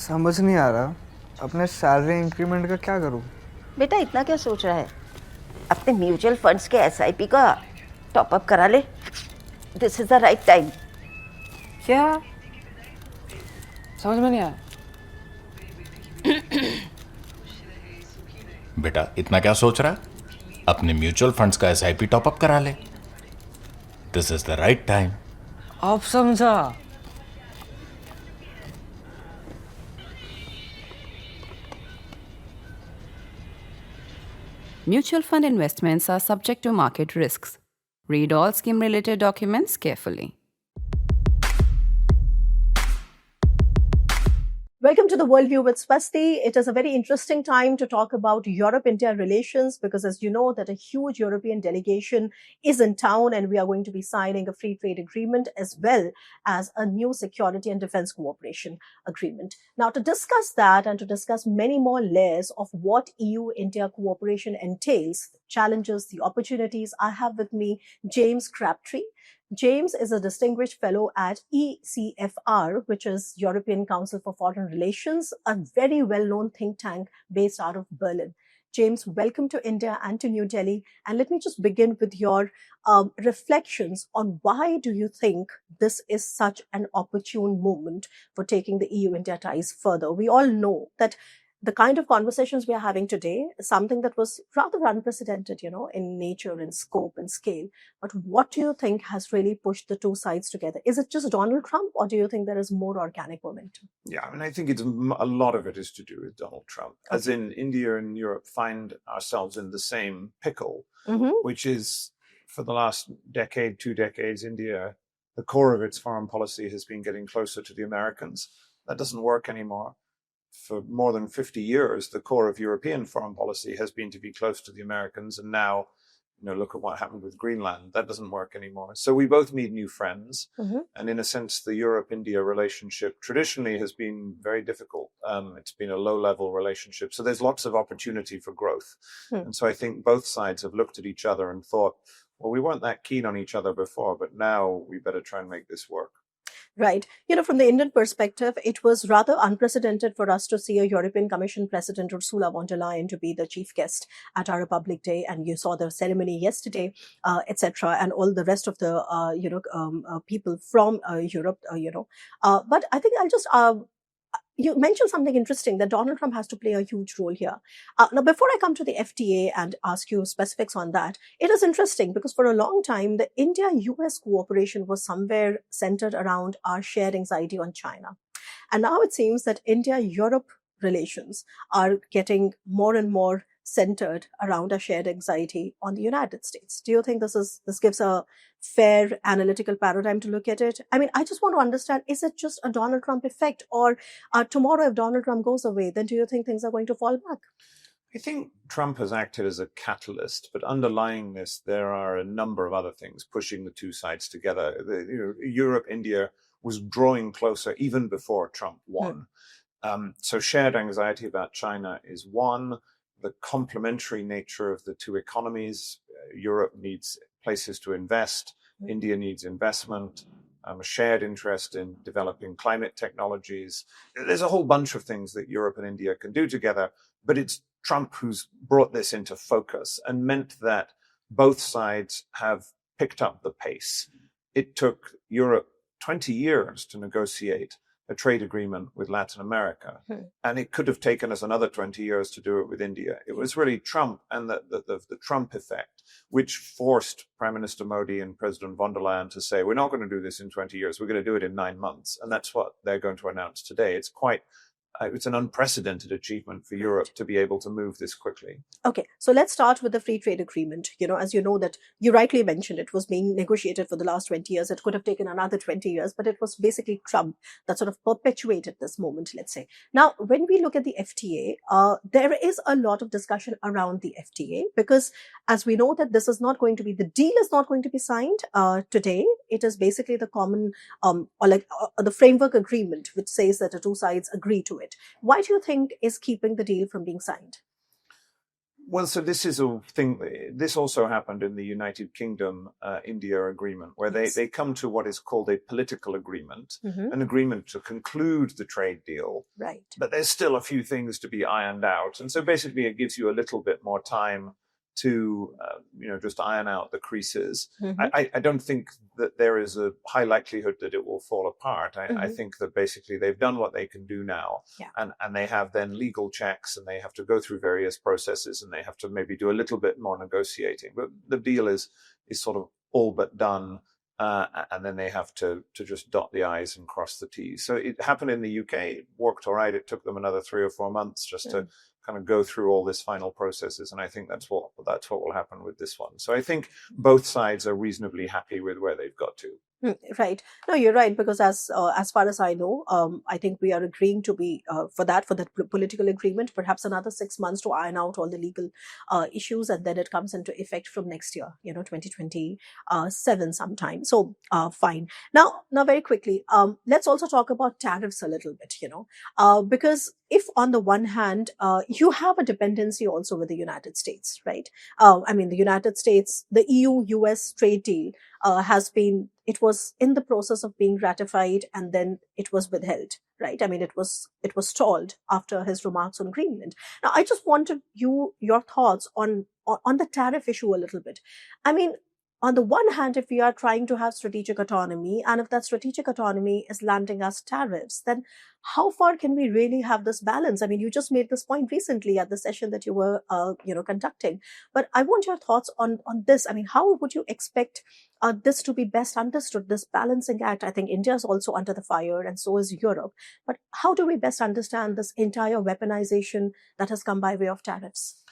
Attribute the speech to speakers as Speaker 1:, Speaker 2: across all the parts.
Speaker 1: समझ नहीं आ रहा अपने सैलरी इंक्रीमेंट का क्या करूं।
Speaker 2: बेटा इतना क्या सोच रहा है? अपने म्यूचुअल फंड्स के एसआईपी का टॉप अप करा ले। This is the right time.
Speaker 3: क्या? समझ में नहीं आया।
Speaker 4: बेटा इतना क्या सोच रहा है? अपने म्यूचुअल फंड्स का एसआईपी टॉपअप करा ले। This is the right time.
Speaker 3: अब समझा।
Speaker 5: Mutual fund investments are subject to market risks. Read all scheme-related documents carefully.
Speaker 6: Welcome to the Worldview with Swasti. It is a very interesting time to talk about Europe-India relations because, as you know, that a huge European delegation is in town and we are going to be signing a free trade agreement as well as a new security and defense cooperation agreement. Now, to discuss that and to discuss many more layers of what EU-India cooperation entails, the challenges, the opportunities, I have with me James Crabtree. James is a distinguished fellow at ECFR, which is European Council for Foreign Relations, a very well-known think tank based out of Berlin. James, welcome to India and to New Delhi. And let me just begin with your reflections on why do you think this is such an opportune moment for taking the EU-India ties further? We all know that the kind of conversations we are having today is something that was rather unprecedented, in nature and scope and scale. But what do you think has really pushed the two sides together? Is it just Donald Trump, or do you think there is more organic momentum?
Speaker 7: Yeah, I mean, I think a lot of it is to do with Donald Trump. Okay. As in, India and Europe find ourselves in the same pickle, which is, for the last decade, 2 decades, India, the core of its foreign policy has been getting closer to the Americans. That doesn't work anymore. For more than 50 years, the core of European foreign policy has been to be close to the Americans. And now, look at what happened with Greenland. That doesn't work anymore. So we both need new friends. And in a sense, the Europe-India relationship traditionally has been very difficult. It's been a low-level relationship. So there's lots of opportunity for growth. And so I think both sides have looked at each other and thought, well, we weren't that keen on each other before, but now we better try and make this work.
Speaker 6: Right. From the Indian perspective, it was rather unprecedented for us to see a European Commission President Ursula von der Leyen to be the chief guest at our Republic Day. And you saw the ceremony yesterday, etc., and all the rest of the, people from Europe, But I think I'll just... you mentioned something interesting that Donald Trump has to play a huge role here. Now, before I come to the FTA and ask you specifics on that, it is interesting because for a long time, the India-US cooperation was somewhere centered around our shared anxiety on China. And now it seems that India-Europe relations are getting more and more centered around a shared anxiety on the United States. Do you think this gives a fair analytical paradigm to look at it? I mean, I just want to understand, is it just a Donald Trump effect, or tomorrow if Donald Trump goes away, then do you think things are going to fall back?
Speaker 7: I think Trump has acted as a catalyst, but underlying this, there are a number of other things pushing the two sides together. Europe, India was drawing closer even before Trump won. So shared anxiety about China is one. The complementary nature of the two economies. Europe needs places to invest. India needs investment. A shared interest in developing climate technologies. There's a whole bunch of things that Europe and India can do together, but it's Trump who's brought this into focus and meant that both sides have picked up the pace. It took Europe 20 years to negotiate a trade agreement with Latin America. And it could have taken us another 20 years to do it with India. It was really Trump and the Trump effect, which forced Prime Minister Modi and President von der Leyen to say, we're not going to do this in 20 years. We're going to do it in 9 months. And that's what they're going to announce today. It's an unprecedented achievement for Europe to be able to move this quickly.
Speaker 6: Okay, so let's start with the free trade agreement. As you know that you rightly mentioned, it was being negotiated for the last 20 years. It could have taken another 20 years, but it was basically Trump that sort of perpetuated this moment, let's say. Now, when we look at the FTA, there is a lot of discussion around the FTA because as we know that the deal is not going to be signed today. It is basically the common, the framework agreement, which says that the two sides agree to it. Why do you think is keeping the deal from being signed?
Speaker 7: Well, so this is a thing. This also happened in the United Kingdom India agreement, where they come to what is called a political agreement, an agreement to conclude the trade deal.
Speaker 6: Right.
Speaker 7: But there's still a few things to be ironed out. And so basically it gives you a little bit more time to, just iron out the creases. I don't think that there is a high likelihood that it will fall apart. I think that basically they've done what they can do now.
Speaker 6: Yeah.
Speaker 7: And they have then legal checks, and they have to go through various processes, and they have to maybe do a little bit more negotiating. But the deal is sort of all but done. And then they have to just dot the I's and cross the T's. So it happened in the UK. It worked all right. It took them another 3 or 4 months just to kind of go through all this final processes. And I think that's what will happen with this one. So I think both sides are reasonably happy with where they've got to.
Speaker 6: Right. No, you're right, because as far as I know, I think we are agreeing to be for that political agreement, perhaps another 6 months to iron out all the legal issues, and then it comes into effect from next year, 2027 sometime. So fine. Now very quickly, let's also talk about tariffs a little bit, because if on the one hand, you have a dependency also with the United States, right? The United States, the EU-US trade deal it was in the process of being ratified, and then it was withheld, right? It was stalled after his remarks on Greenland. Now, I just wanted your thoughts on the tariff issue a little bit. On the one hand, if we are trying to have strategic autonomy, and if that strategic autonomy is landing us tariffs, then how far can we really have this balance? You just made this point recently at the session that you were, conducting. But I want your thoughts on this. How would you expect this to be best understood, this balancing act? I think India is also under the fire, and so is Europe. But how do we best understand this entire weaponization that has come by way of tariffs?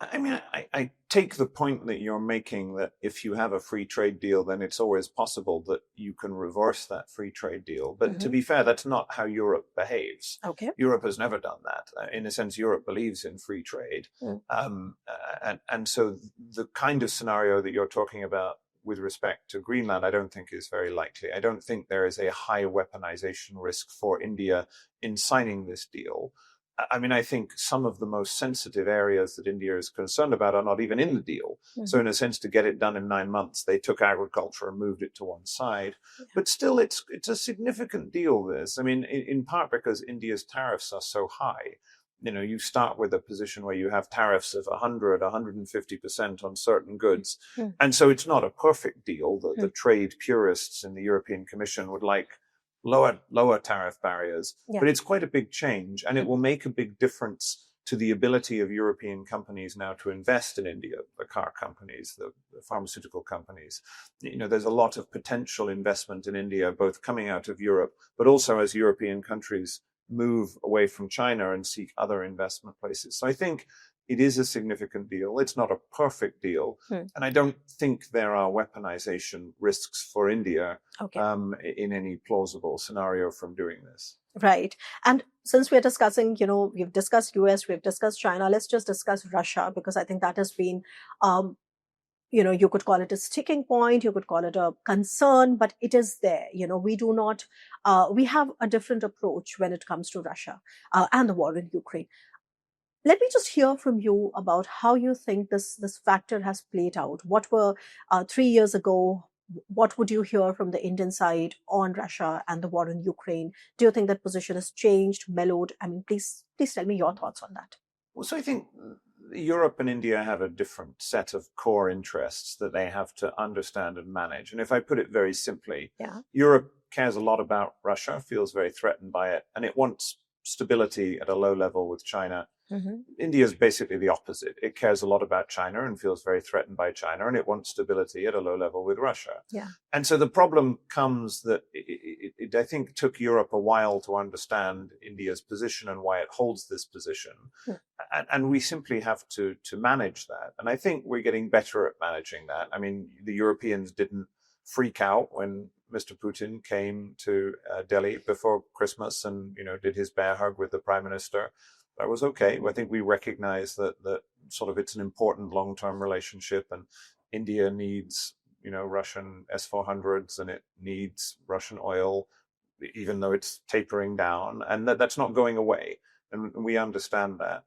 Speaker 7: I take the point that you're making, that if you have a free trade deal, then it's always possible that you can reverse that free trade deal. But to be fair, that's not how Europe behaves.
Speaker 6: Okay.
Speaker 7: Europe has never done that. In a sense, Europe believes in free trade. And so the kind of scenario that you're talking about with respect to Greenland, I don't think is very likely. I don't think there is a high weaponization risk for India in signing this deal. I think some of the most sensitive areas that India is concerned about are not even in the deal. So in a sense, to get it done in 9 months, they took agriculture and moved it to one side. But still, it's a significant deal, this. In part because India's tariffs are so high. You start with a position where you have tariffs of 150% on certain goods. And so it's not a perfect deal. The trade purists in the European Commission would like lower tariff barriers, but it's quite a big change, and it will make a big difference to the ability of European companies now to invest in India, the car companies, the pharmaceutical companies. There's a lot of potential investment in India, both coming out of Europe, but also as European countries move away from China and seek other investment places. So I think it is a significant deal. It's not a perfect deal. And I don't think there are weaponization risks for India in any plausible scenario from doing this.
Speaker 6: Right. And since we're discussing, we've discussed US, we've discussed China, let's just discuss Russia, because I think that has been, you could call it a sticking point, you could call it a concern, but it is there. We have a different approach when it comes to Russia and the war in Ukraine. Let me just hear from you about how you think this factor has played out. What were 3 years ago? What would you hear from the Indian side on Russia and the war in Ukraine? Do you think that position has changed, mellowed? Please tell me your thoughts on that.
Speaker 7: Well, so I think Europe and India have a different set of core interests that they have to understand and manage. And if I put it very simply, Europe cares a lot about Russia, feels very threatened by it, and it wants stability at a low level with China. India is basically the opposite. It cares a lot about China and feels very threatened by China, and it wants stability at a low level with Russia. And so the problem comes that it I think took Europe a while to understand India's position and why it holds this position. And we simply have to manage that. And I think we're getting better at managing that. The Europeans didn't freak out when Mr. Putin came to Delhi before Christmas and, did his bear hug with the Prime Minister. That was okay. I think we recognize that sort of it's an important long-term relationship, and India needs, Russian S-400s, and it needs Russian oil, even though it's tapering down, and that's not going away. And we understand that.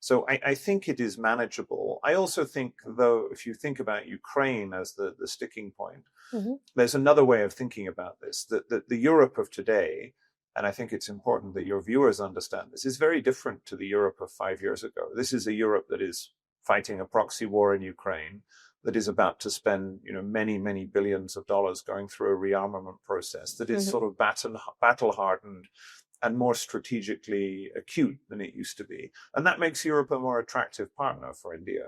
Speaker 7: So I think it is manageable. I also think, though, if you think about Ukraine as the sticking point, there's another way of thinking about this, that the Europe of today, and I think it's important that your viewers understand this, is very different to the Europe of 5 years ago. This is a Europe that is fighting a proxy war in Ukraine, that is about to spend, many, many billions of dollars going through a rearmament process, that is sort of battle hardened and more strategically acute than it used to be. And that makes Europe a more attractive partner for India,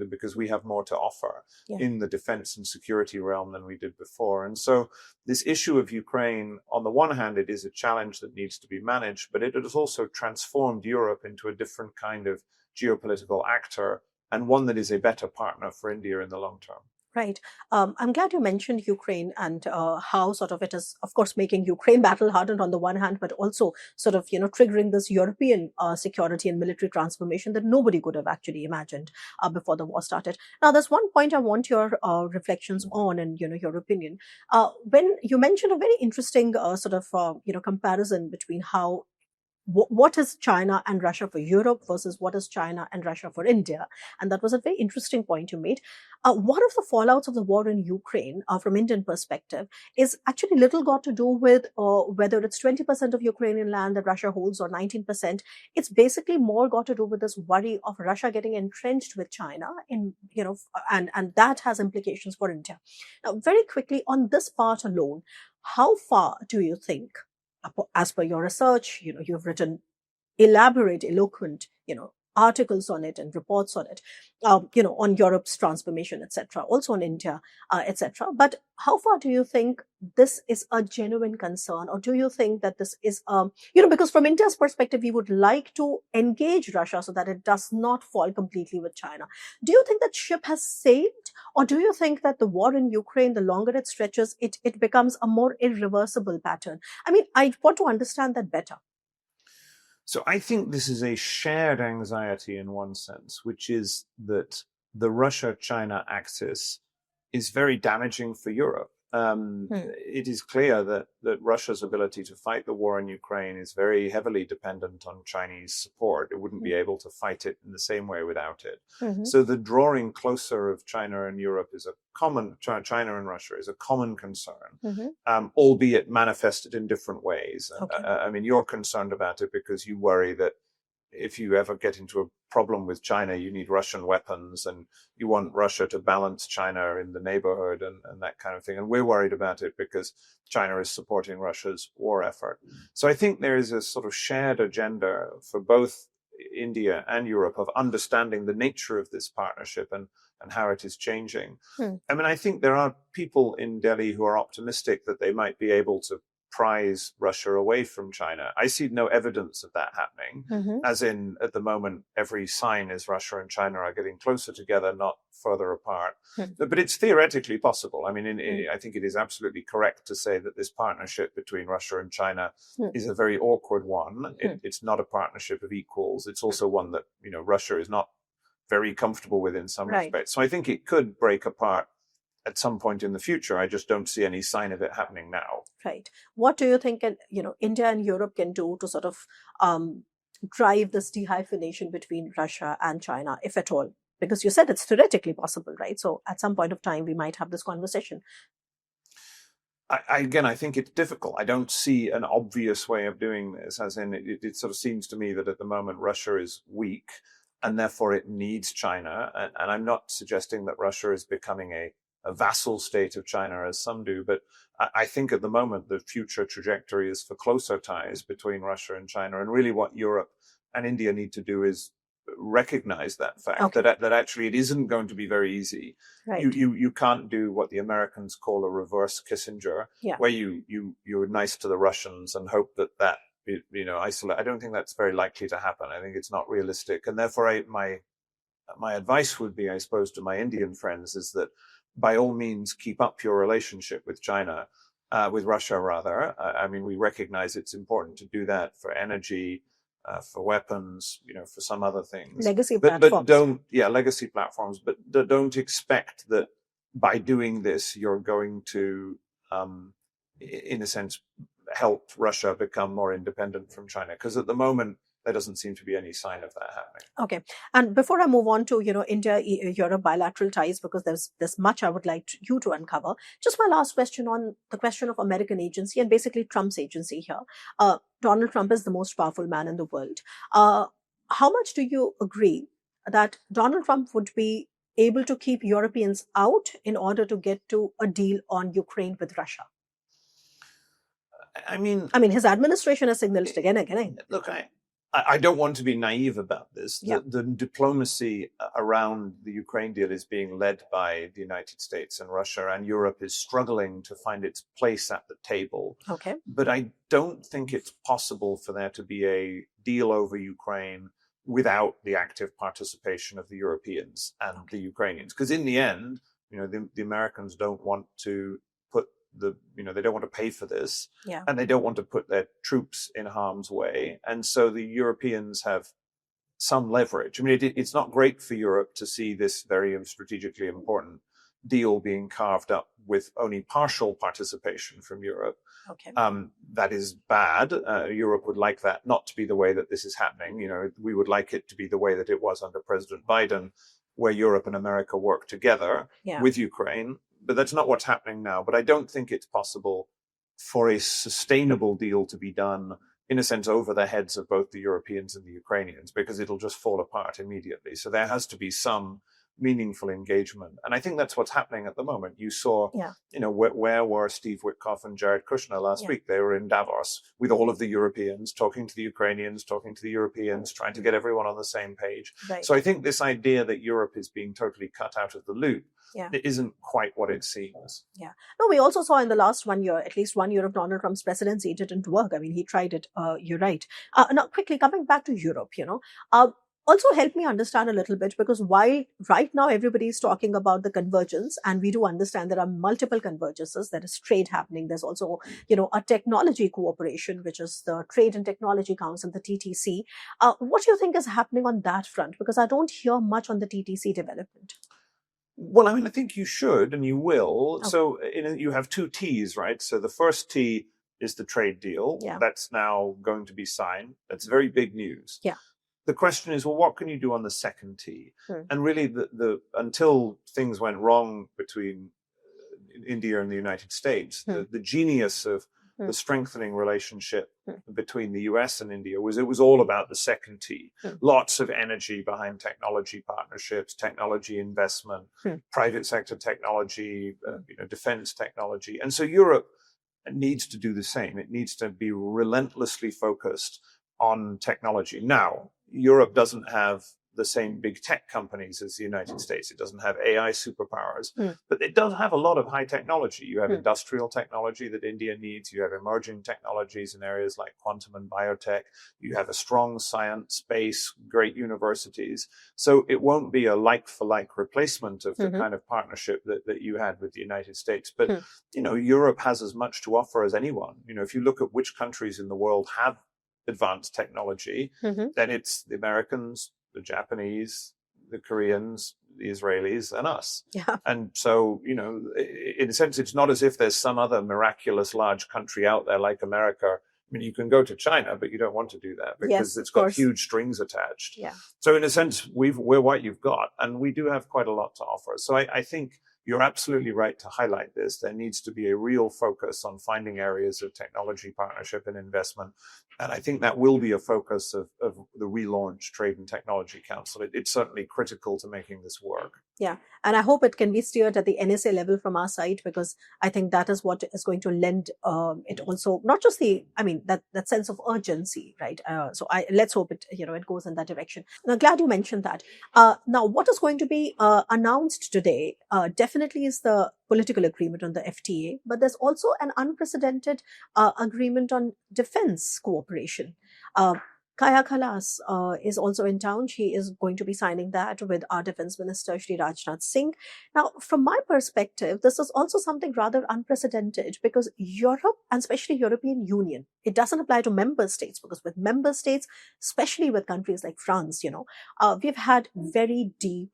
Speaker 7: because we have more to offer in the defense and security realm than we did before. And so this issue of Ukraine, on the one hand, it is a challenge that needs to be managed, but it has also transformed Europe into a different kind of geopolitical actor, and one that is a better partner for India in the long term.
Speaker 6: Right. I'm glad you mentioned Ukraine and how sort of it is, of course, making Ukraine battle hardened on the one hand, but also sort of, triggering this European security and military transformation that nobody could have actually imagined before the war started. Now, there's one point I want your reflections on and, your opinion. When you mentioned a very interesting sort of, comparison between how what is China and Russia for Europe versus what is China and Russia for India? And that was a very interesting point you made. One of the fallouts of the war in Ukraine, from Indian perspective, is actually little got to do with whether it's 20% of Ukrainian land that Russia holds or 19%. It's basically more got to do with this worry of Russia getting entrenched with China, and that has implications for India. Now, very quickly on this part alone, how far do you think, as per your research, you've written elaborate, eloquent, articles on it and reports on it, on Europe's transformation, etc., also on India, etc. But how far do you think this is a genuine concern, or do you think that this is, because from India's perspective, we would like to engage Russia so that it does not fall completely with China. Do you think that ship has sailed, or do you think that the war in Ukraine, the longer it stretches, it becomes a more irreversible pattern? I mean, I want to understand that better.
Speaker 7: So I think this is a shared anxiety in one sense, which is that the Russia-China axis is very damaging for Europe. It is clear that Russia's ability to fight the war in Ukraine is very heavily dependent on Chinese support. It wouldn't be able to fight it in the same way without it. So the drawing closer of China and Europe is a common, China and Russia is a common concern, albeit manifested in different ways. I mean, you're concerned about it because you worry that if you ever get into a problem with China, you need Russian weapons and you want Russia to balance China in the neighborhood and that kind of thing. And we're worried about it because China is supporting Russia's war effort. So I think there is a sort of shared agenda for both India and Europe of understanding the nature of this partnership and how it is changing. I mean, I think there are people in Delhi who are optimistic that they might be able to prize Russia away from China. I see no evidence of that happening, as in, at the moment, every sign is Russia and China are getting closer together, not further apart. But it's theoretically possible. I mean, I think it is absolutely correct to say that this partnership between Russia and China is a very awkward one. It's not a partnership of equals. It's also one that, Russia is not very comfortable with in some respects. So I think it could break apart at some point in the future. I just don't see any sign of it happening now.
Speaker 6: Right. What do you think, India and Europe can do to sort of drive this dehyphenation between Russia and China, if at all? Because you said it's theoretically possible, right? So at some point of time, we might have this conversation.
Speaker 7: I think it's difficult. I don't see an obvious way of doing this, as in it sort of seems to me that at the moment Russia is weak and therefore it needs China. And I'm not suggesting that Russia is becoming a vassal state of China, as some do, but I think at the moment the future trajectory is for closer ties between Russia and China. And really what Europe and India need to do is recognize that fact, that actually it isn't going to be very easy. You can't do what the Americans call a reverse Kissinger, where you're nice to the Russians and hope that isolate. I don't think that's very likely to happen. I think it's not realistic. And therefore my advice would be, I suppose, to my Indian friends is that by all means, keep up your relationship with China, with Russia, rather. I mean, we recognize it's important to do that for energy, for weapons, for some other things.
Speaker 6: Legacy platforms.
Speaker 7: Legacy platforms. But don't expect that by doing this, you're going to, in a sense, help Russia become more independent from China. Because at the moment, there doesn't seem to be any sign of that happening.
Speaker 6: Okay. And before I move on to, India-Europe bilateral ties, because there's much I would like you to uncover, just my last question on the question of American agency and basically Trump's agency here. Donald Trump is the most powerful man in the world. How much do you agree that Donald Trump would be able to keep Europeans out in order to get to a deal on Ukraine with Russia?
Speaker 7: I mean,
Speaker 6: his administration has signaled it again.
Speaker 7: Look, I don't want to be naive about this.
Speaker 6: Yeah.
Speaker 7: The diplomacy around the Ukraine deal is being led by the United States and Russia, and Europe is struggling to find its place at the table.
Speaker 6: Okay.
Speaker 7: But I don't think it's possible for there to be a deal over Ukraine without the active participation of the Europeans and the Ukrainians. Because in the end, the Americans don't want to put they don't want to pay for this, and they don't want to put their troops in harm's way. And so the Europeans have some leverage. I mean, it's not great for Europe to see this very strategically important deal being carved up with only partial participation from Europe.
Speaker 6: Okay.
Speaker 7: That is bad. Europe would like that not to be the way that this is happening. We would like it to be the way that it was under President Biden, where Europe and America work together with Ukraine. But that's not what's happening now. But I don't think it's possible for a sustainable deal to be done, in a sense, over the heads of both the Europeans and the Ukrainians, because it'll just fall apart immediately. So there has to be some meaningful engagement. And I think that's what's happening at the moment. You saw, where were Steve Witkoff and Jared Kushner last week? They were in Davos with all of the Europeans, talking to the Ukrainians, talking to the Europeans, trying to get everyone on the same page.
Speaker 6: Right.
Speaker 7: So I think this idea that Europe is being totally cut out of the loop, it isn't quite what it seems.
Speaker 6: Yeah. No, we also saw in the last 1 year, at least 1 year of Donald Trump's presidency, it didn't work. I mean, he tried it. You're right. Now, quickly coming back to Europe, also help me understand a little bit, because while right now everybody is talking about the convergence, and we do understand there are multiple convergences, there is trade happening. There's also, a technology cooperation, which is the Trade and Technology Council, the TTC. What do you think is happening on that front? Because I don't hear much on the TTC development.
Speaker 7: Well, I think you should, and you will.
Speaker 6: Okay.
Speaker 7: So you have two T's, right? So the first T is the trade deal.
Speaker 6: Yeah.
Speaker 7: That's now going to be signed. That's very big news.
Speaker 6: Yeah.
Speaker 7: The question is, well, what can you do on the second T?
Speaker 6: Hmm.
Speaker 7: And really, until things went wrong between India and the United States, the genius of the strengthening relationship between the US and India it was all about the second T. Lots of energy behind technology partnerships, technology investment, private sector technology, defense technology. And so Europe needs to do the same. It needs to be relentlessly focused on technology. Now, Europe doesn't have the same big tech companies as the United States. It doesn't have AI superpowers, but it does have a lot of high technology. You have industrial technology that India needs. You have emerging technologies in areas like quantum and biotech. You have a strong science base, great universities. So it won't be a like-for-like replacement of the kind of partnership that you had with the United States. But, Europe has as much to offer as anyone. If you look at which countries in the world have advanced technology, then it's the Americans, the Japanese, the Koreans, the Israelis, and us.
Speaker 6: Yeah.
Speaker 7: And so, in a sense, it's not as if there's some other miraculous large country out there like America. I mean, you can go to China, but you don't want to do that because it's got huge strings attached.
Speaker 6: Yeah.
Speaker 7: So in a sense, we're what you've got, and we do have quite a lot to offer. So I think you're absolutely right to highlight this. There needs to be a real focus on finding areas of technology partnership and investment. And I think that will be a focus of the relaunched Trade and Technology Council. It's certainly critical to making this work.
Speaker 6: Yeah. And I hope it can be steered at the NSA level from our side, because I think that is what is going to lend it also, not just that sense of urgency, right? So let's hope it, it goes in that direction. Now, glad you mentioned that. Now, what is going to be announced today definitely is the political agreement on the FTA, but there's also an unprecedented agreement on defense cooperation. Kaya Khalas is also in town. She is going to be signing that with our Defense Minister, Shri Rajnath Singh. Now, from my perspective, this is also something rather unprecedented, because Europe, and especially European Union, it doesn't apply to member states, because with member states, especially with countries like France, we've had very deep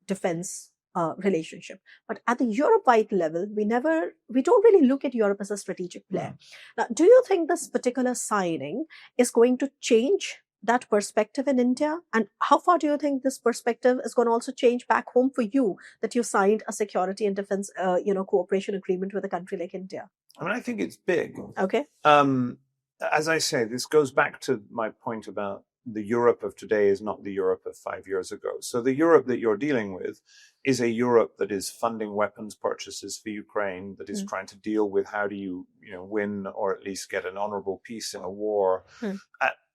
Speaker 6: defense relationship. But at the Europe-wide level, we don't really look at Europe as a strategic player. Now, do you think this particular signing is going to change that perspective in India? And how far do you think this perspective is going to also change back home for you, that you signed a security and defense, cooperation agreement with a country like India?
Speaker 7: I mean, I think it's big.
Speaker 6: Okay.
Speaker 7: As I say, this goes back to my point about the Europe of today is not the Europe of 5 years ago. So the Europe that you're dealing with is a Europe that is funding weapons purchases for Ukraine, that is trying to deal with how do you win or at least get an honorable peace in a war.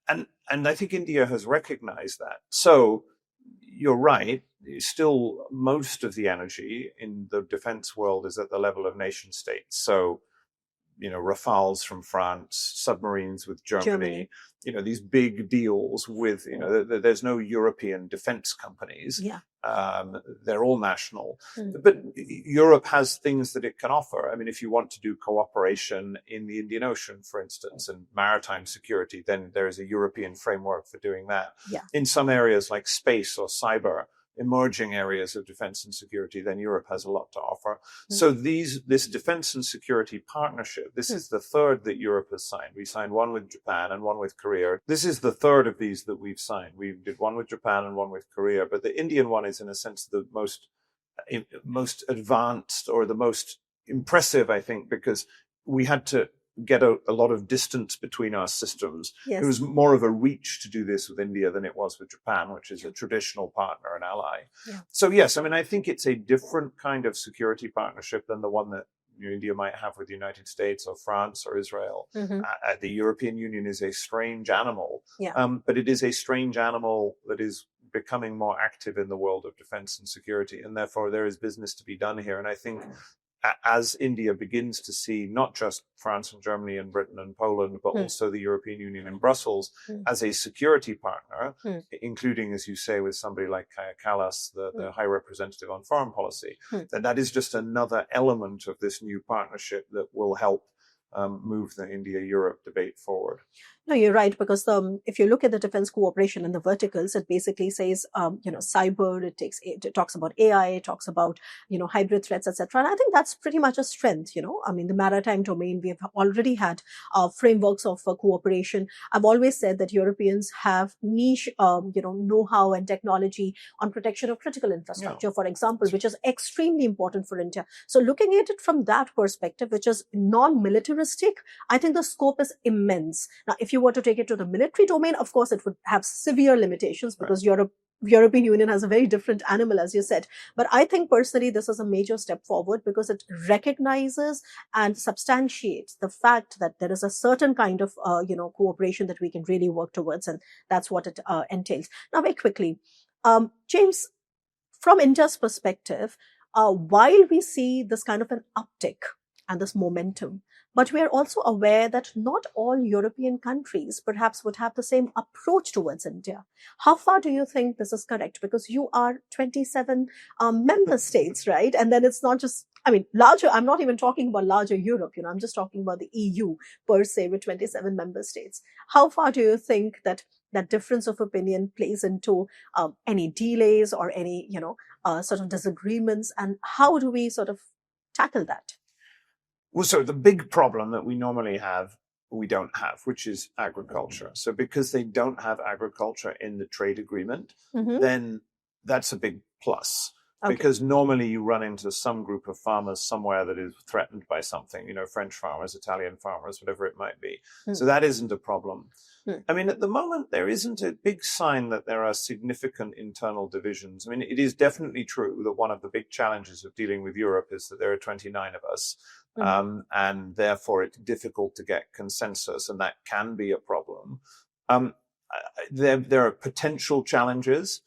Speaker 7: And I think India has recognized that. So you're right. Still, most of the energy in the defense world is at the level of nation states. So, Rafales from France, submarines with Germany. These big deals with, there's no European defense companies.
Speaker 6: Yeah.
Speaker 7: They're all national. But Europe has things that it can offer. I mean, if you want to do cooperation in the Indian Ocean, for instance, and maritime security, then there is a European framework for doing that.
Speaker 6: Yeah.
Speaker 7: In some areas like space or cyber, emerging areas of defense and security, then Europe has a lot to offer. So this defense and security partnership, this is the third that Europe has signed. We signed one with Japan and one with Korea. This is the third of these that we've signed. We did one with Japan and one with Korea, but the Indian one is in a sense the most advanced or the most impressive, I think, because we had to get a lot of distance between our systems.
Speaker 6: Yes.
Speaker 7: It was more of a reach to do this with India than it was with Japan, which is a traditional partner and ally.
Speaker 6: Yeah.
Speaker 7: So yes, I mean, I think it's a different kind of security partnership than the one that India might have with the United States or France or Israel. The European Union is a strange animal, but it is a strange animal that is becoming more active in the world of defense and security. And therefore there is business to be done here. And I think as India begins to see not just France and Germany and Britain and Poland, but also the European Union and Brussels as a security partner, including, as you say, with somebody like Kaja Kallas, the High Representative on Foreign Policy, then that is just another element of this new partnership that will help move the India-Europe debate forward.
Speaker 6: No, you're right, because if you look at the defense cooperation and the verticals, it basically says, cyber, it talks about AI, it talks about, hybrid threats, etc. And I think that's pretty much a strength, I mean, the maritime domain, we have already had frameworks of cooperation. I've always said that Europeans have niche, know-how and technology on protection of critical infrastructure, for example, which is extremely important for India. So looking at it from that perspective, which is non-militaristic, I think the scope is immense. Now, if you were to take it to the military domain, of course, it would have severe limitations because European Union has a very different animal, as you said. But I think personally, this is a major step forward because it recognizes and substantiates the fact that there is a certain kind of, cooperation that we can really work towards. And that's what it entails. Now, very quickly, James, from India's perspective, while we see this kind of an uptick and this momentum, but we are also aware that not all European countries perhaps would have the same approach towards India. How far do you think this is correct? Because you are 27 member states, right? And then it's not just, larger, I'm not even talking about larger Europe, I'm just talking about the EU per se with 27 member states. How far do you think that difference of opinion plays into any delays or any, sort of disagreements? And how do we sort of tackle that?
Speaker 7: Well, so the big problem that we normally have, we don't have, which is agriculture. So because they don't have agriculture in the trade agreement, then that's a big plus. Okay. Because normally you run into some group of farmers somewhere that is threatened by something, French farmers, Italian farmers, whatever it might be. So that isn't a problem. I mean, at the moment, there isn't a big sign that there are significant internal divisions. I mean, it is definitely true that one of the big challenges of dealing with Europe is that there are 29 of us. And therefore it's difficult to get consensus, and that can be a problem. There are potential challenges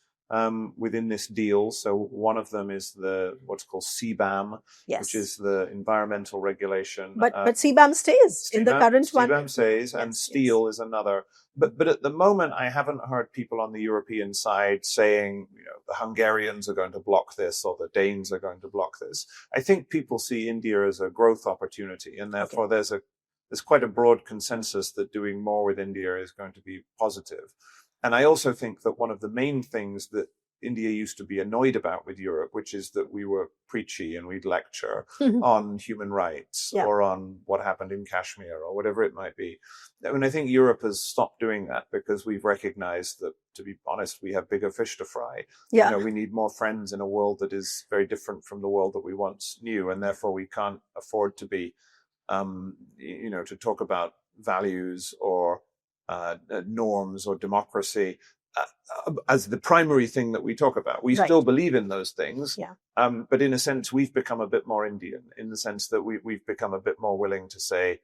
Speaker 7: within this deal. So one of them is what's called CBAM, which is the environmental regulation.
Speaker 6: But CBAM stays in the current one.
Speaker 7: CBAM stays, and steel is another. But at the moment, I haven't heard people on the European side saying, the Hungarians are going to block this or the Danes are going to block this. I think people see India as a growth opportunity, and therefore there's quite a broad consensus that doing more with India is going to be positive. And I also think that one of the main things that India used to be annoyed about with Europe, which is that we were preachy and we'd lecture on human rights
Speaker 6: Yeah.
Speaker 7: or on what happened in Kashmir or whatever it might be. I mean, I think Europe has stopped doing that because we've recognized that, to be honest, we have bigger fish to fry.
Speaker 6: Yeah.
Speaker 7: You know, we need more friends in a world that is very different from the world that we once knew, and therefore we can't afford to be, you know, to talk about values or norms or democracy as the primary thing that we talk about. We
Speaker 6: Right.
Speaker 7: still believe in those things,
Speaker 6: Yeah.
Speaker 7: but in a sense, we've become a bit more Indian in the sense that we've become a bit more willing to say,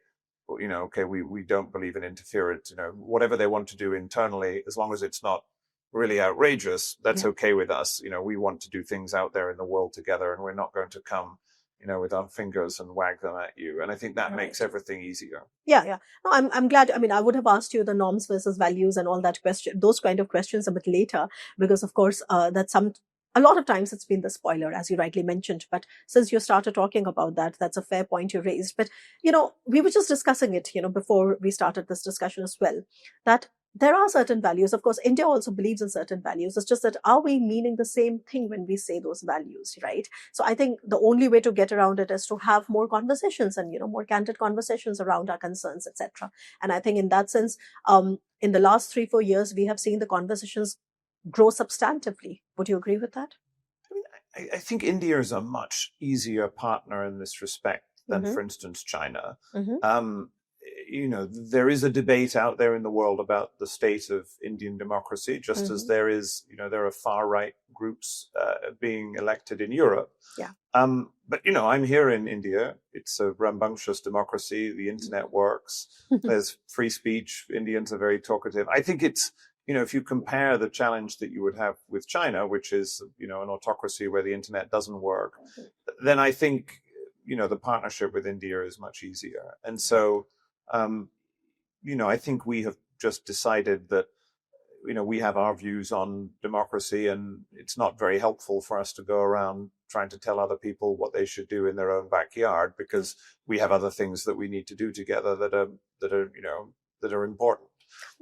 Speaker 7: well, you know, okay, we don't believe in interference. You know, whatever they want to do internally, as long as it's not really outrageous, that's
Speaker 6: Yeah.
Speaker 7: okay with us. You know, we want to do things out there in the world together, and we're not going to come, you know, with our fingers and wag them at you. And I think that makes everything easier.
Speaker 6: Yeah, yeah. No, I'm glad. I mean, I would have asked you the norms versus values and all that those kind of questions a bit later, because of course, that's a lot of times it's been the spoiler, as you rightly mentioned. But since you started talking about that, that's a fair point you raised. But, you know, we were just discussing it, you know, before we started this discussion as well, that there are certain values. Of course, India also believes in certain values. It's just that are we meaning the same thing when we say those values, right? So I think the only way to get around it is to have more conversations and, you know, more candid conversations around our concerns, etc. And I think in that sense, in the last 3-4 years, we have seen the conversations grow substantively. Would you agree with that?
Speaker 7: I think India is a much easier partner in this respect than,
Speaker 6: Mhm.
Speaker 7: for instance, China.
Speaker 6: Mhm.
Speaker 7: You know, there is a debate out there in the world about the state of Indian democracy, just as there is, you know, there are far-right groups being elected in Europe.
Speaker 6: Yeah.
Speaker 7: But, you know, I'm here in India. It's a rambunctious democracy. The internet works. There's free speech. Indians are very talkative. I think it's, you know, if you compare the challenge that you would have with China, which is, you know, an autocracy where the internet doesn't work, then I think, you know, the partnership with India is much easier. And so, you know, I think we have just decided that, you know, we have our views on democracy, and it's not very helpful for us to go around trying to tell other people what they should do in their own backyard, because we have other things that we need to do together that are you know, that are important.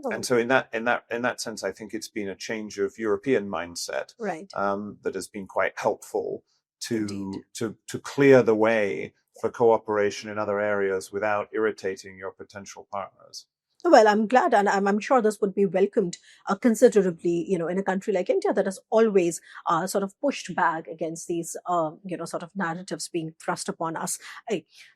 Speaker 7: And so in that sense, I think it's been a change of European mindset,
Speaker 6: Right.
Speaker 7: that has been quite helpful to clear the way for cooperation in other areas without irritating your potential partners.
Speaker 6: Well, I'm glad, and I'm sure this would be welcomed considerably, you know, in a country like India that has always sort of pushed back against these, you know, sort of narratives being thrust upon us.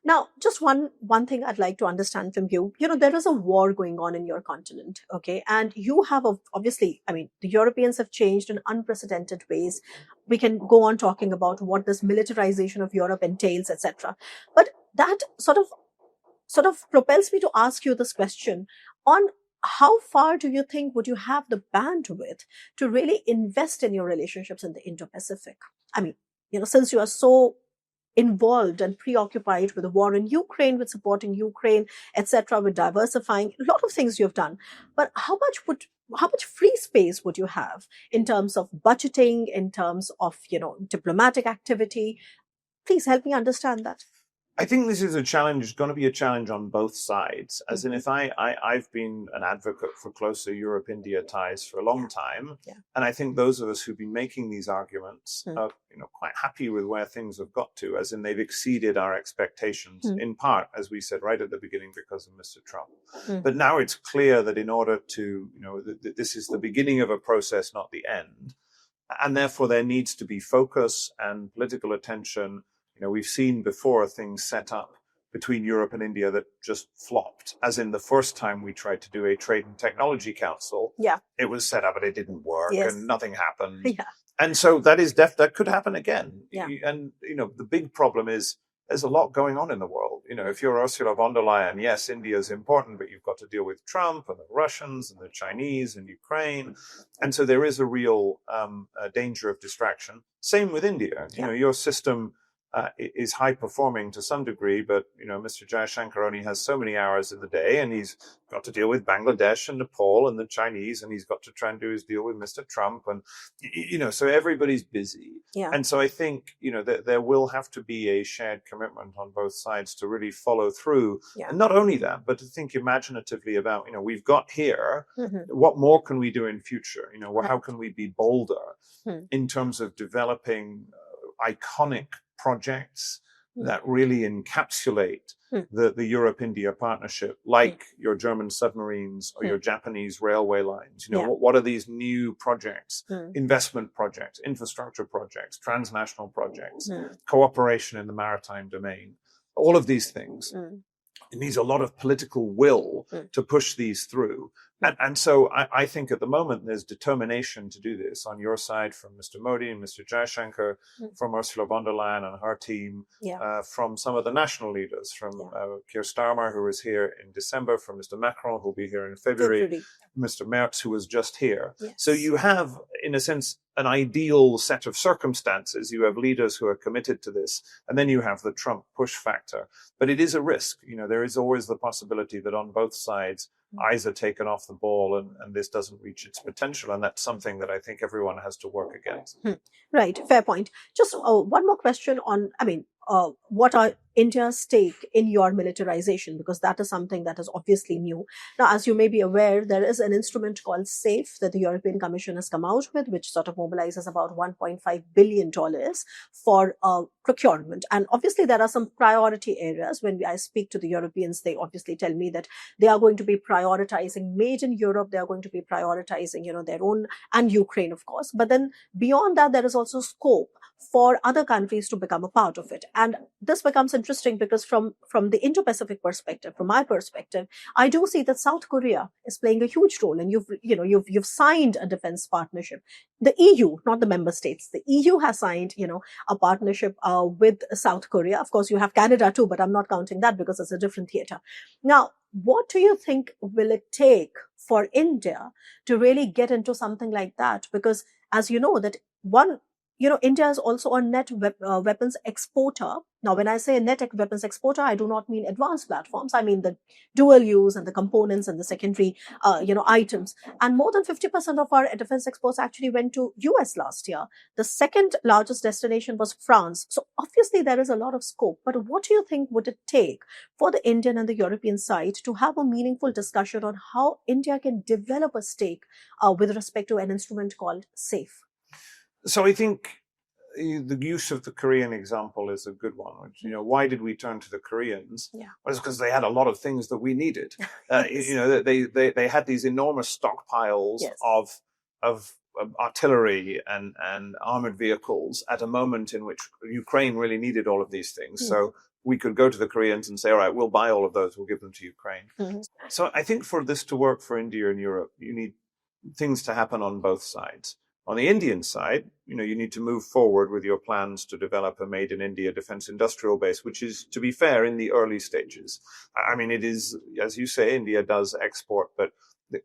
Speaker 6: Now, just one thing I'd like to understand from you, you know, there is a war going on in your continent, okay? And you have, obviously, I mean, the Europeans have changed in unprecedented ways. We can go on talking about what this militarization of Europe entails, etc. But that sort of propels me to ask you this question on how far do you think would you have the bandwidth to really invest in your relationships in the Indo-Pacific? I mean, you know, since you are so involved and preoccupied with the war in Ukraine, with supporting Ukraine, etc., with diversifying, a lot of things you've done. But how much free space would you have in terms of budgeting, in terms of, you know, diplomatic activity? Please help me understand that.
Speaker 7: I think this is a challenge. It's going to be a challenge on both sides. As in, if I've been an advocate for closer Europe-India ties for a long time, and I think those of us who've been making these arguments are, you know, quite happy with where things have got to. As in, they've exceeded our expectations in part, as we said right at the beginning, because of Mr. Trump. But now it's clear that in order to, you know, this is the beginning of a process, not the end, and therefore there needs to be focus and political attention. You know, we've seen before things set up between Europe and India that just flopped. As in the first time we tried to do a Trade and Technology Council, it was set up and it didn't work and nothing happened. And so that is that could happen again. And, you know, the big problem is there's a lot going on in the world. You know, if you're Ursula von der Leyen, yes, India is important, but you've got to deal with Trump and the Russians and the Chinese and Ukraine. And so there is a real danger of distraction. Same with India. You know, your system is high performing to some degree, but Mr. Jaishankar only has so many hours in the day, and he's got to deal with Bangladesh and Nepal and the Chinese, and he's got to try and do his deal with Mr. Trump, and so everybody's busy.
Speaker 6: Yeah.
Speaker 7: And so I think that there will have to be a shared commitment on both sides to really follow through, and not only that, but to think imaginatively about we've got here, what more can we do in future? How can we be bolder in terms of developing iconic projects that really encapsulate the Europe-India partnership, like your German submarines or your Japanese railway lines. What are these new projects, investment projects, infrastructure projects, transnational projects, cooperation in the maritime domain, all of these things. It needs a lot of political will to push these through. And so I think at the moment there's determination to do this on your side from Mr. Modi and Mr. Jaishankar, from Ursula von der Leyen and her team, from some of the national leaders, from Keir Starmer, who was here in December, from Mr. Macron, who'll be here in February, Mr. Merz, who was just here.
Speaker 6: Yes.
Speaker 7: So you have, in a sense, an ideal set of circumstances. You have leaders who are committed to this, and then you have the Trump push factor. But it is a risk. There is always the possibility that on both sides, eyes are taken off the ball and this doesn't reach its potential. And that's something that I think everyone has to work against.
Speaker 6: Right. Fair point. Just one more question on, what are India's stake in your militarization? Because that is something that is obviously new. Now, as you may be aware, there is an instrument called SAFE that the European Commission has come out with, which sort of mobilizes about $1.5 billion for procurement. And obviously, there are some priority areas. When I speak to the Europeans, they obviously tell me that they are going to be prioritizing made in Europe. They are going to be prioritizing, their own, and Ukraine, of course. But then beyond that, there is also scope for other countries to become a part of it. And this becomes interesting because from the Indo-Pacific perspective, from my perspective, I do see that South Korea is playing a huge role. And you've signed a defense partnership. The EU, not the member states, the EU has signed, a partnership with South Korea. Of course, you have Canada too, but I'm not counting that because it's a different theater. Now, what do you think will it take for India to really get into something like that? Because as you know, that India is also a net weapons exporter. Now, when I say net weapons exporter, I do not mean advanced platforms. I mean the dual use and the components and the secondary, items. And more than 50% of our defense exports actually went to US last year. The second largest destination was France. So obviously there is a lot of scope. But what do you think would it take for the Indian and the European side to have a meaningful discussion on how India can develop a stake with respect to an instrument called SAFE?
Speaker 7: So I think the use of the Korean example is a good one. Which, why did we turn to the Koreans? Well, it's because they had a lot of things that we needed. They had these enormous stockpiles of artillery and armored vehicles at a moment in which Ukraine really needed all of these things. So we could go to the Koreans and say, all right, we'll buy all of those. We'll give them to Ukraine. So I think for this to work for India and Europe, you need things to happen on both sides. On the Indian side, you need to move forward with your plans to develop a made in India defense industrial base, which is, to be fair, in the early stages. I mean, it is, as you say, India does export, but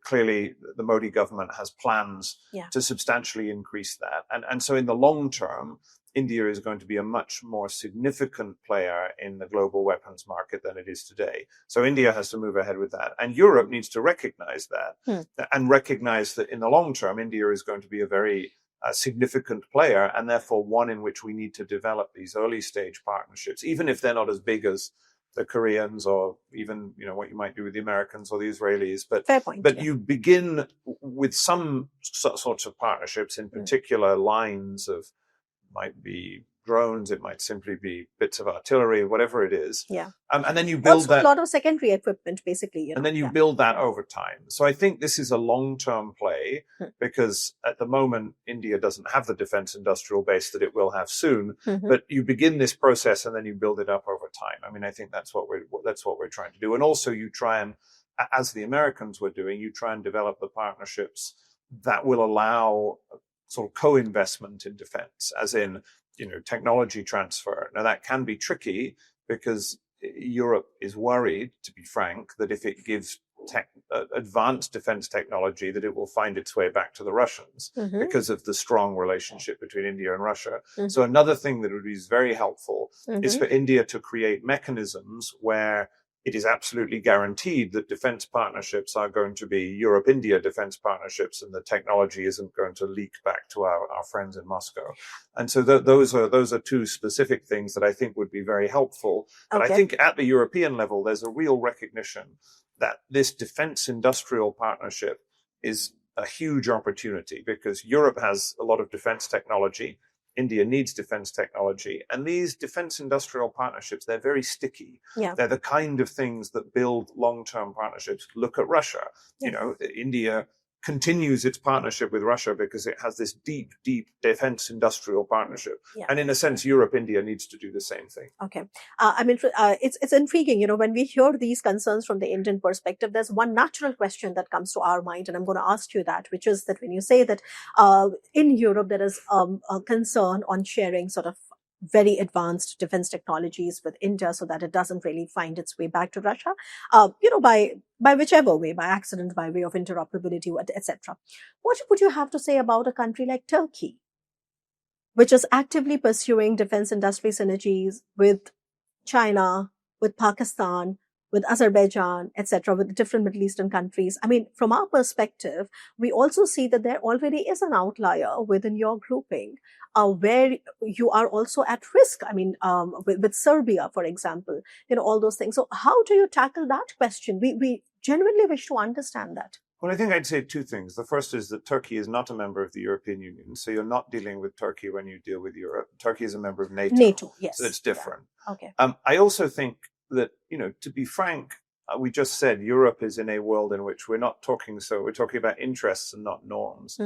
Speaker 7: clearly the Modi government has plans to substantially increase that. And so in the long term, India is going to be a much more significant player in the global weapons market than it is today. So India has to move ahead with that. And Europe needs to recognize that and recognize that in the long term, India is going to be a very significant player, and therefore one in which we need to develop these early stage partnerships, even if they're not as big as the Koreans or even, what you might do with the Americans or the Israelis. But,
Speaker 6: fair point,
Speaker 7: but you begin with some sorts of partnerships, in particular lines of, might be drones, it might simply be bits of artillery, whatever it is. And then you build
Speaker 6: also
Speaker 7: that.
Speaker 6: A lot of secondary equipment, basically.
Speaker 7: And then you build that over time. So I think this is a long-term play because at the moment, India doesn't have the defense industrial base that it will have soon. But you begin this process and then you build it up over time. I mean, I think that's what we're trying to do. And also you try and, as the Americans were doing, you try and develop the partnerships that will allow sort of co-investment in defense, as in, technology transfer. Now that can be tricky because Europe is worried, to be frank, that if it gives advanced defense technology, that it will find its way back to the Russians because of the strong relationship between India and Russia. So another thing that would be very helpful is for India to create mechanisms where it is absolutely guaranteed that defense partnerships are going to be Europe-India defense partnerships, and the technology isn't going to leak back to our friends in Moscow. And so those are two specific things that I think would be very helpful. But I think at the European level, there's a real recognition that this defense industrial partnership is a huge opportunity, because Europe has a lot of defense technology. India needs defense technology. And these defense industrial partnerships, they're very sticky.
Speaker 6: Yeah.
Speaker 7: They're the kind of things that build long-term partnerships. Look at Russia.
Speaker 6: Yeah.
Speaker 7: You know, India continues its partnership with Russia because it has this deep, deep defense industrial partnership.
Speaker 6: Yeah.
Speaker 7: And in a sense, Europe-India needs to do the same thing.
Speaker 6: Okay. I mean, it's intriguing, you know, when we hear these concerns from the Indian perspective, there's one natural question that comes to our mind, and I'm going to ask you that, which is that when you say that in Europe, there is a concern on sharing sort of very advanced defense technologies with India so that it doesn't really find its way back to Russia, you know, by whichever way, by accident, by way of interoperability, etc. What would you have to say about a country like Turkey, which is actively pursuing defense industry synergies with China, with Pakistan, with Azerbaijan, etc., with different Middle Eastern countries? I mean, from our perspective, we also see that there already is an outlier within your grouping where you are also at risk. I mean, with Serbia, for example, you know, all those things. So how do you tackle that question? We genuinely wish to understand that.
Speaker 7: Well, I think I'd say two things. The first is that Turkey is not a member of the European Union. So you're not dealing with Turkey when you deal with Europe. Turkey is a member of NATO.
Speaker 6: NATO, yes.
Speaker 7: So it's different.
Speaker 6: Yeah. Okay.
Speaker 7: I also think that, you know, to be frank, we just said Europe is in a world in which we're talking about interests and not norms.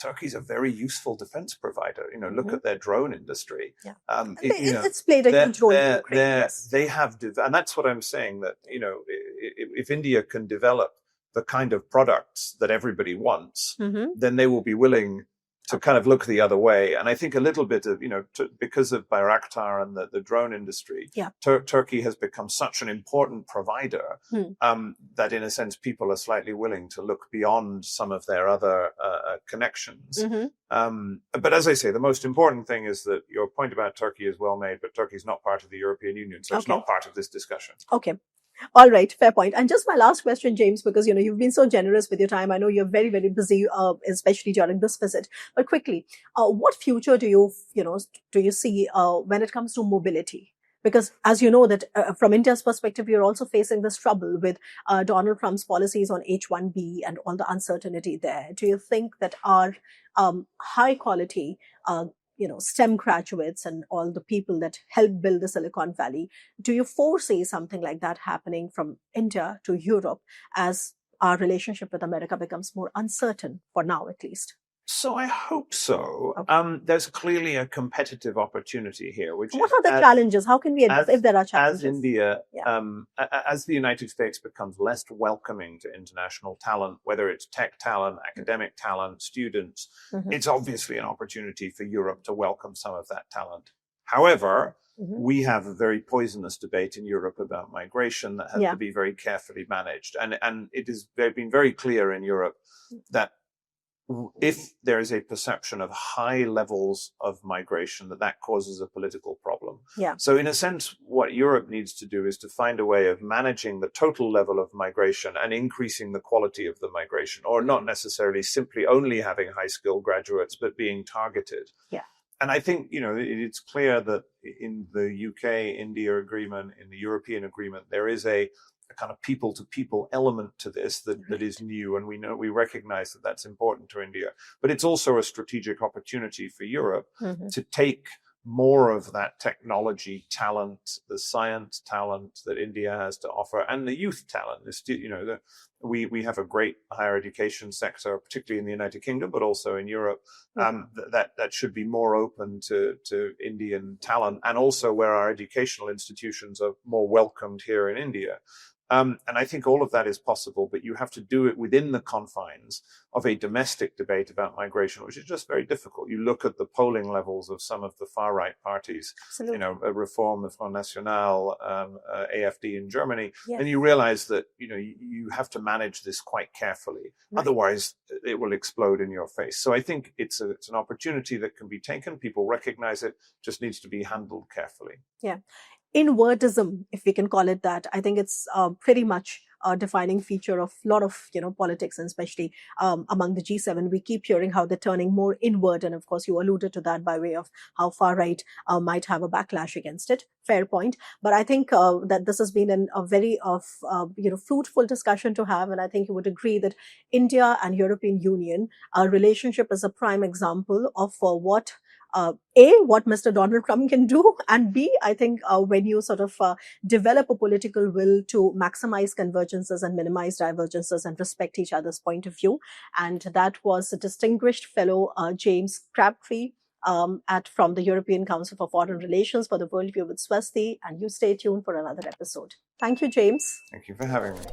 Speaker 7: Turkey's a very useful defense provider. You know, look at their drone industry.
Speaker 6: Yeah.
Speaker 7: It's
Speaker 6: played a huge role in Ukraine. Yes.
Speaker 7: They have, and that's what I'm saying, that, you know, if India can develop the kind of products that everybody wants, then they will be willing to kind of look the other way. And I think a little bit of, you know, because of Bayraktar and the drone industry, Turkey has become such an important provider that in a sense people are slightly willing to look beyond some of their other connections. But as I say, the most important thing is that your point about Turkey is well made, but Turkey is not part of the European Union, so it's not part of this discussion.
Speaker 6: Okay. All right, fair point. And just my last question, James, because, you know, you've been so generous with your time. I know you're very, very busy, especially during this visit. But quickly, what future do you see when it comes to mobility? Because as you know that from India's perspective, you're also facing this trouble with Donald Trump's policies on H-1B and all the uncertainty there. Do you think that our high quality STEM graduates and all the people that helped build the Silicon Valley, do you foresee something like that happening from India to Europe as our relationship with America becomes more uncertain, for now at least?
Speaker 7: So I hope so.
Speaker 6: Okay.
Speaker 7: There's clearly a competitive opportunity here. What
Speaker 6: are the challenges? How can we address if there are challenges?
Speaker 7: As India, as the United States becomes less welcoming to international talent, whether it's tech talent, academic talent, students, it's obviously an opportunity for Europe to welcome some of that talent. However, we have a very poisonous debate in Europe about migration that has to be very carefully managed. And it has been very clear in Europe that if there is a perception of high levels of migration, that causes a political problem.
Speaker 6: Yeah.
Speaker 7: So in a sense, what Europe needs to do is to find a way of managing the total level of migration and increasing the quality of the migration, or not necessarily simply only having high-skilled graduates, but being targeted.
Speaker 6: Yeah.
Speaker 7: And I think, you know, it's clear that in the UK-India agreement, in the European agreement, there is a kind of people-to-people element to this that is new, and we recognize that that's important to India. But it's also a strategic opportunity for Europe to take more of that technology talent, the science talent that India has to offer, and the youth talent. We have a great higher education sector, particularly in the United Kingdom, but also in Europe, that should be more open to Indian talent, and also where our educational institutions are more welcomed here in India. And I think all of that is possible, but you have to do it within the confines of a domestic debate about migration, which is just very difficult. You look at the polling levels of some of the far-right parties,
Speaker 6: Absolutely.
Speaker 7: you know, Reform, the Front National, AfD in Germany,
Speaker 6: Yes.
Speaker 7: and you realize that, you know, you have to manage this quite carefully.
Speaker 6: Right.
Speaker 7: Otherwise, it will explode in your face. So I think it's an opportunity that can be taken. People recognize it, just needs to be handled carefully.
Speaker 6: Yeah. Inwardism, if we can call it that, I think it's pretty much a defining feature of a lot of, you know, politics, and especially among the G7. We keep hearing how they're turning more inward. And of course, you alluded to that by way of how far right might have a backlash against it. Fair point. But I think that this has been a very you know, fruitful discussion to have. And I think you would agree that India and European Union relationship is a prime example of what what Mr. Donald Trump can do, and B, I think when you sort of develop a political will to maximize convergences and minimize divergences and respect each other's point of view. And that was a distinguished fellow, James Crabtree, from the European Council for Foreign Relations, for the Worldview with Swasti. And you stay tuned for another episode. Thank you, James.
Speaker 7: Thank you for having me.